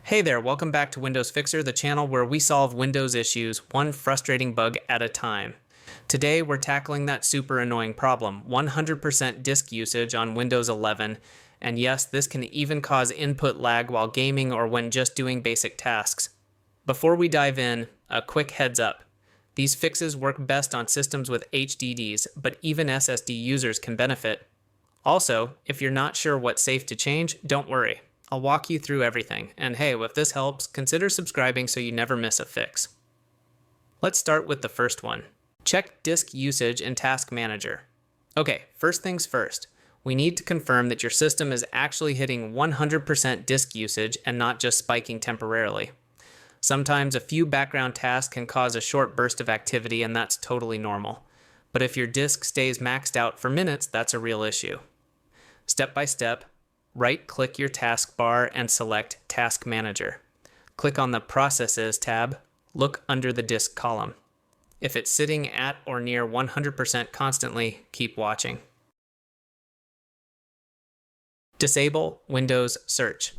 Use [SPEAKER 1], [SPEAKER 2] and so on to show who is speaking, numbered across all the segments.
[SPEAKER 1] Hey there, welcome back to Windows Fixer, the channel where we solve Windows issues one frustrating bug at a time. Today we're tackling that super annoying problem, 100% disk usage on Windows 11, and yes, this can even cause input lag while gaming or when just doing basic tasks. Before we dive in, a quick heads up. These fixes work best on systems with HDDs, but even SSD users can benefit. Also, if you're not sure what's safe to change, don't worry. I'll walk you through everything, and hey, if this helps, consider subscribing so you never miss a fix. Let's start with the first one. Check disk usage in Task Manager. Okay, first things first. We need to confirm that your system is actually hitting 100% disk usage and not just spiking temporarily. Sometimes a few background tasks can cause a short burst of activity, and that's totally normal. But if your disk stays maxed out for minutes, that's a real issue. Step by step, right-click your taskbar and select Task Manager. Click on the Processes tab, look under the disk column. If it's sitting at or near 100% constantly, keep watching. Disable Windows Search.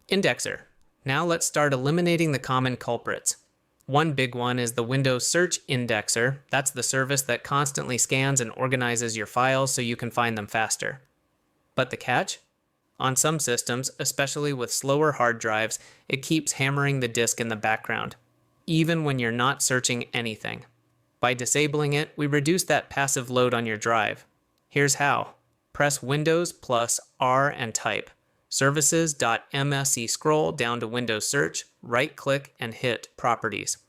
[SPEAKER 1] Indexer. Now let's start eliminating the common culprits. One big one is the Windows Search Indexer. That's the service that constantly scans and organizes your files so you can find them faster. But the catch? On some systems, especially with slower hard drives, it keeps hammering the disk in the background, even when you're not searching anything. By disabling it, we reduce that passive load on your drive. Here's how. Press Windows plus R and type services.msc, scroll down to Windows Search, right-click and hit Properties.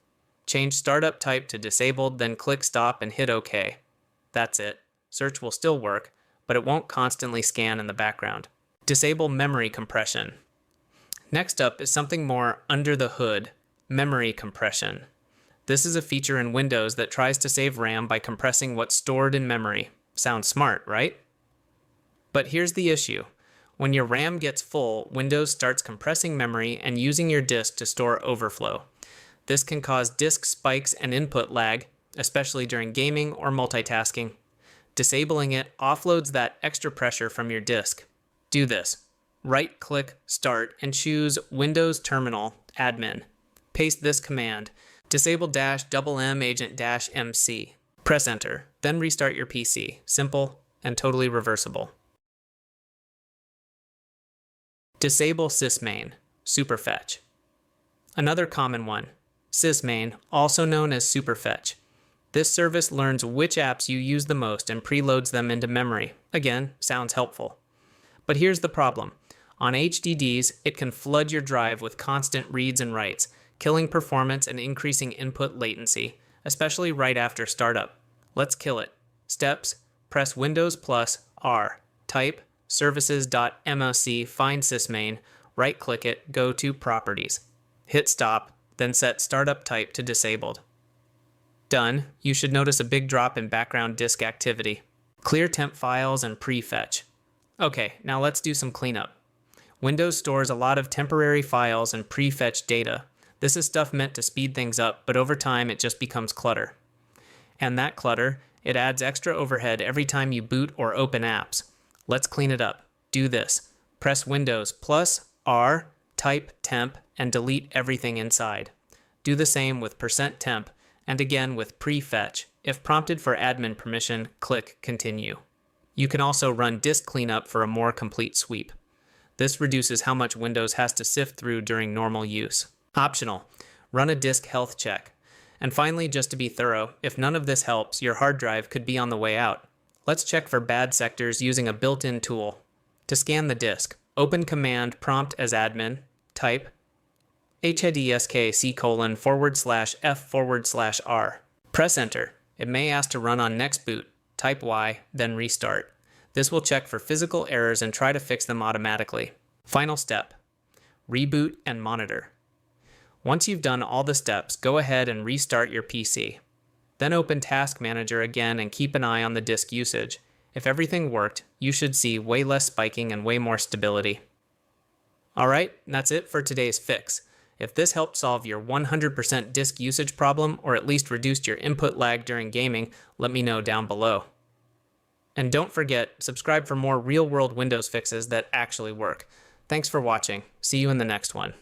[SPEAKER 1] Change startup type to disabled, then click Stop and hit OK. That's it. Search will still work, but it won't constantly scan in the background. Disable memory compression. Next up is something more under the hood, memory compression. This is a feature in Windows that tries to save RAM by compressing what's stored in memory. Sounds smart, right? But here's the issue. When your RAM gets full, Windows starts compressing memory and using your disk to store overflow. This can cause disk spikes and input lag, especially during gaming or multitasking. Disabling it offloads that extra pressure from your disk. Do this. Right-click Start and choose Windows Terminal Admin. Paste this command, Disable-MMAgent-MC. Press Enter, then restart your PC. Simple and totally reversible. Disable sysmain, superfetch. Another common one, sysmain, also known as superfetch. This service learns which apps you use the most and preloads them into memory. Again, sounds helpful. But here's the problem. On HDDs, it can flood your drive with constant reads and writes, killing performance and increasing input latency, especially right after startup. Let's kill it. Steps: press Windows plus R, type services.msc, find sysmain, right-click it, go to Properties. Hit Stop, then set startup type to disabled. Done. You should notice a big drop in background disk activity. Clear temp files and prefetch. Okay, now let's do some cleanup. Windows stores a lot of temporary files and prefetch data. This is stuff meant to speed things up, but over time it just becomes clutter. And that clutter, it adds extra overhead every time you boot or open apps. Let's clean it up. Do this. Press Windows plus R, type temp, and delete everything inside. Do the same with %temp, and again with prefetch. If prompted for admin permission, click Continue. You can also run disk cleanup for a more complete sweep. This reduces how much Windows has to sift through during normal use. Optional, run a disk health check. And finally, just to be thorough, if none of this helps, your hard drive could be on the way out. Let's check for bad sectors using a built-in tool. To scan the disk, open Command Prompt as admin, type chkdsk:/f/r. Press Enter. It may ask to run on next boot. Type Y, then restart. This will check for physical errors and try to fix them automatically. Final step, reboot and monitor. Once you've done all the steps, go ahead and restart your PC. Then open Task Manager again and keep an eye on the disk usage. If everything worked, you should see way less spiking and way more stability. Alright, that's it for today's fix. If this helped solve your 100% disk usage problem, or at least reduced your input lag during gaming, let me know down below. And don't forget, subscribe for more real-world Windows fixes that actually work. Thanks for watching. See you in the next one.